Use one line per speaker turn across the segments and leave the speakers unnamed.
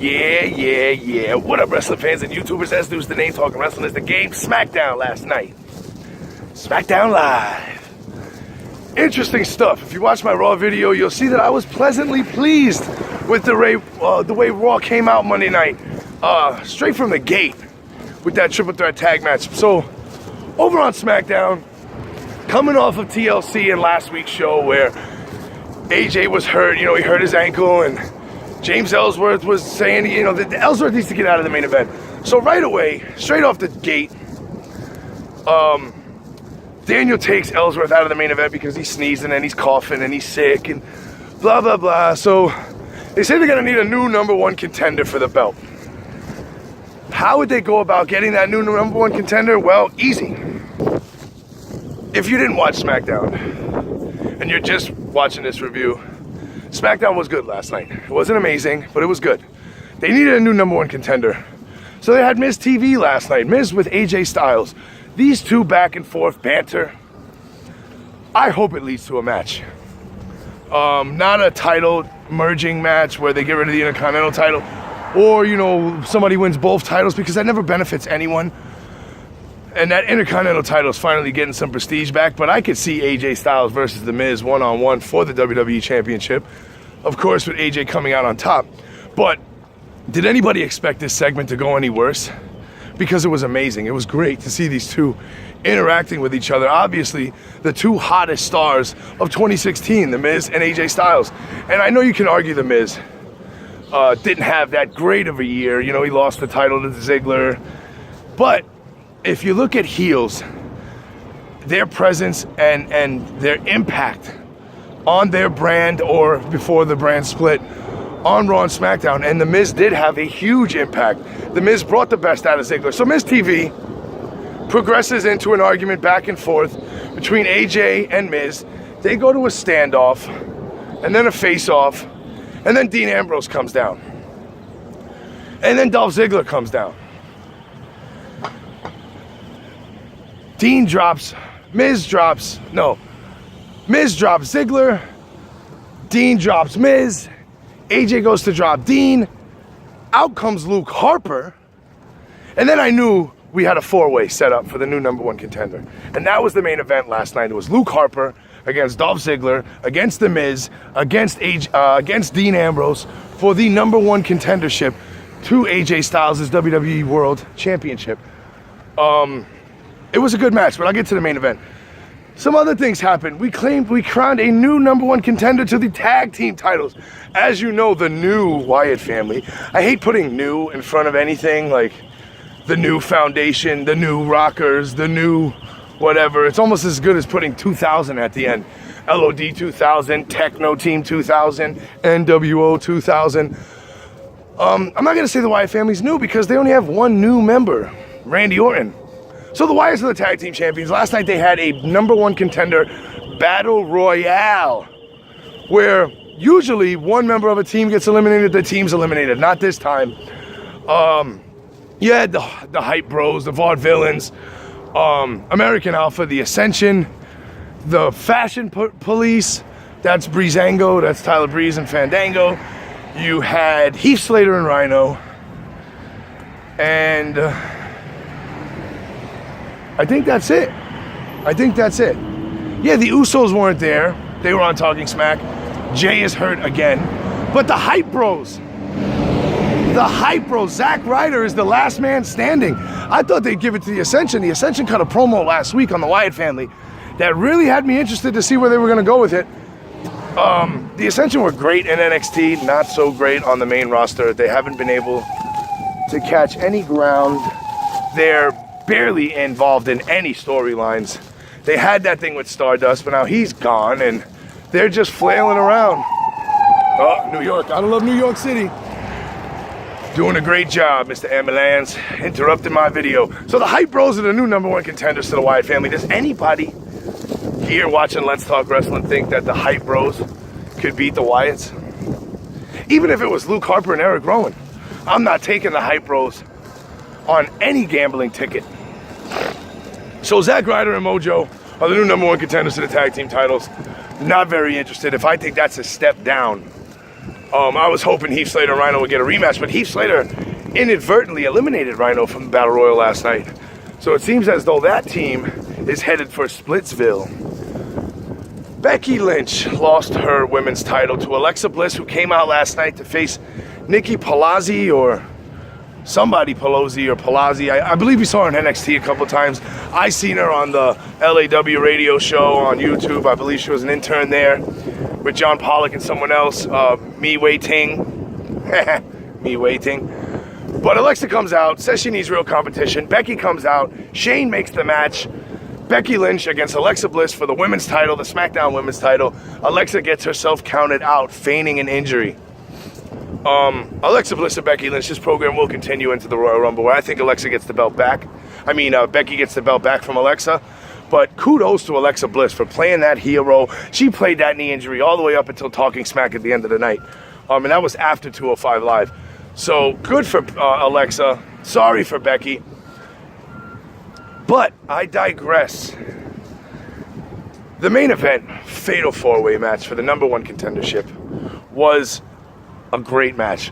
Yeah. What up, wrestling fans and YouTubers? S-News, the name, talking wrestling is the game. SmackDown last night. SmackDown Live. Interesting stuff. If you watch my Raw video, you'll see that I was pleasantly pleased with the way Raw came out Monday night. Straight from the gate with that triple threat tag match. So, over on SmackDown, coming off of TLC and last week's show where AJ was hurt, he hurt his ankle, and James Ellsworth was saying, that Ellsworth needs to get out of the main event. So right away, straight off the gate, Daniel takes Ellsworth out of the main event because he's sneezing and he's coughing and he's sick and blah, blah, blah. So they say they're going to need a new number one contender for the belt. How would they go about getting that new number one contender? Well, easy. If you didn't watch SmackDown and you're just watching this review, SmackDown was good last night. It wasn't amazing, but it was good. They needed a new number one contender. So they had Miz TV last night. Miz with AJ Styles. These two back and forth banter. I hope it leads to a match. Not a title merging match where they get rid of the Intercontinental title. Or, somebody wins both titles, because that never benefits anyone. And that Intercontinental title is finally getting some prestige back. But I could see AJ Styles versus The Miz one-on-one for the WWE Championship. Of course, with AJ coming out on top. But did anybody expect this segment to go any worse? Because it was amazing. It was great to see these two interacting with each other. Obviously, the two hottest stars of 2016, The Miz and AJ Styles. And I know you can argue The Miz didn't have that great of a year. He lost the title to Ziggler. But if you look at heels, their presence and their impact on their brand, or before the brand split, on Raw and SmackDown, and The Miz did have a huge impact. The Miz brought the best out of Ziggler. So Miz TV progresses into an argument back and forth between AJ and Miz. They go to a standoff, and then a face-off, and then Dean Ambrose comes down. And then Dolph Ziggler comes down. Miz drops Ziggler, Dean drops Miz, AJ goes to drop Dean, out comes Luke Harper, and then I knew we had a four-way set up for the new number one contender. And that was the main event last night. It was Luke Harper against Dolph Ziggler, against The Miz, against Dean Ambrose for the number one contendership to AJ Styles' WWE World Championship. It was a good match, but I'll get to the main event. Some other things happened. We crowned a new number one contender to the tag team titles. As you know, the new Wyatt family. I hate putting new in front of anything, like the new foundation, the new rockers, the new whatever. It's almost as good as putting 2000 at the end. LOD 2000, Techno Team 2000, NWO 2000. I'm not going to say the Wyatt family's new because they only have one new member, Randy Orton. So the Wyatts are the tag team champions. Last night they had a number one contender battle royale, where usually one member of a team gets eliminated, the team's eliminated. Not this time. You had the Hype Bros, the Vaudevillains, American Alpha, the Ascension, the Fashion Police, that's Breezango, that's Tyler Breeze and Fandango. You had Heath Slater and Rhino, and I think that's it. Yeah, the Usos weren't there. They were on Talking Smack. Jay is hurt again. But the Hype Bros, Zack Ryder is the last man standing. I thought they'd give it to the Ascension. The Ascension cut a promo last week on the Wyatt family that really had me interested to see where they were going to go with it. The Ascension were great in NXT, not so great on the main roster. They haven't been able to catch any ground. They're barely involved in any storylines. They had that thing with Stardust, but now he's gone, and they're just flailing around. Oh, New York. Gotta love New York City. Doing a great job, Mr. Ambulance. Interrupting my video. So the Hype Bros are the new number one contenders to the Wyatt family. Does anybody here watching Let's Talk Wrestling think that the Hype Bros could beat the Wyatts? Even if it was Luke Harper and Eric Rowan. I'm not taking the Hype Bros on any gambling ticket. So Zack Ryder and Mojo are the new number one contenders to the tag team titles. Not very interested. If I think that's a step down I was hoping Heath Slater and Rhino would get a rematch, but Heath Slater inadvertently eliminated Rhino from the Battle Royal last night. So it seems as though that team is headed for Splitsville. Becky Lynch lost her women's title to Alexa Bliss, who came out last night to face Nikki Palazzi or somebody Pelosi or Palazzi. I believe we saw her in NXT a couple times. I seen her on the LAW radio show on YouTube. I believe she was an intern there with John Pollock and someone else. Me waiting. Me waiting. But Alexa comes out, says she needs real competition. Becky comes out. Shane makes the match. Becky Lynch against Alexa Bliss for the women's title, the SmackDown women's title. Alexa gets herself counted out, feigning an injury. Alexa Bliss and Becky Lynch, this program will continue into the Royal Rumble, where I think Alexa gets the belt back. Becky gets the belt back from Alexa. But kudos to Alexa Bliss for playing that heel role. She played that knee injury all the way up until talking smack at the end of the night. And that was after 205 Live. So good for Alexa. Sorry for Becky. But I digress. The main event, fatal four-way match for the #1 contendership, was a great match.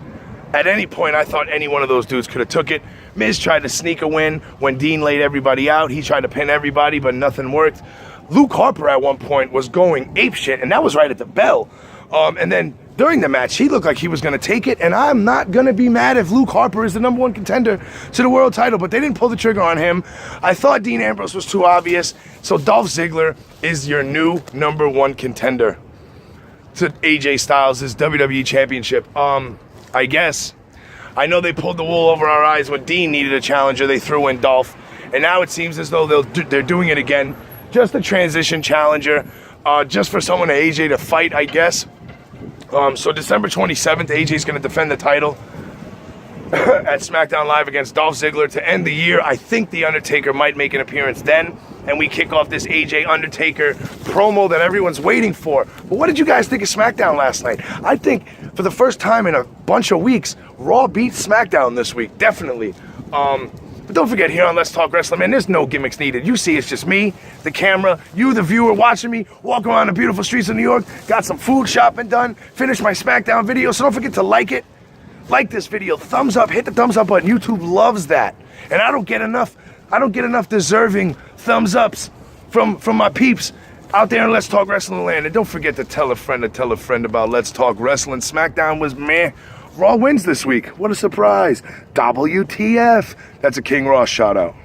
At any point, I thought any one of those dudes could have took it. Miz tried to sneak a win when Dean laid everybody out. He tried to pin everybody, but nothing worked. Luke Harper at one point was going apeshit, and that was right at the bell. And then during the match, he looked like he was going to take it, and I'm not going to be mad if Luke Harper is the #1 contender to the world title, but they didn't pull the trigger on him. I thought Dean Ambrose was too obvious, so Dolph Ziggler is your new #1 contender to AJ Styles' WWE Championship. I guess. I know they pulled the wool over our eyes when Dean needed a challenger. They threw in Dolph, and now it seems as though they're doing it again. Just a transition challenger, just for someone to AJ to fight, I guess. So December 27th, AJ's going to defend the title at SmackDown Live against Dolph Ziggler to end the year. I think The Undertaker might make an appearance then, and we kick off this AJ Undertaker promo that everyone's waiting for. But what did you guys think of SmackDown last night? I think for the first time in a bunch of weeks, Raw beat SmackDown this week, definitely. But don't forget, here on Let's Talk Wrestling, man, there's no gimmicks needed. You see, it's just me, the camera, you, the viewer, watching me walk around the beautiful streets of New York. Got some food shopping done, finished my SmackDown video, so don't forget to like it. Like this video, thumbs up, hit the thumbs up button. YouTube loves that. And I don't get enough deserving thumbs ups from my peeps out there in Let's Talk Wrestling land. And don't forget to tell a friend about Let's Talk Wrestling. SmackDown was meh. Raw wins this week. What a surprise. WTF. That's a King Ross shout out.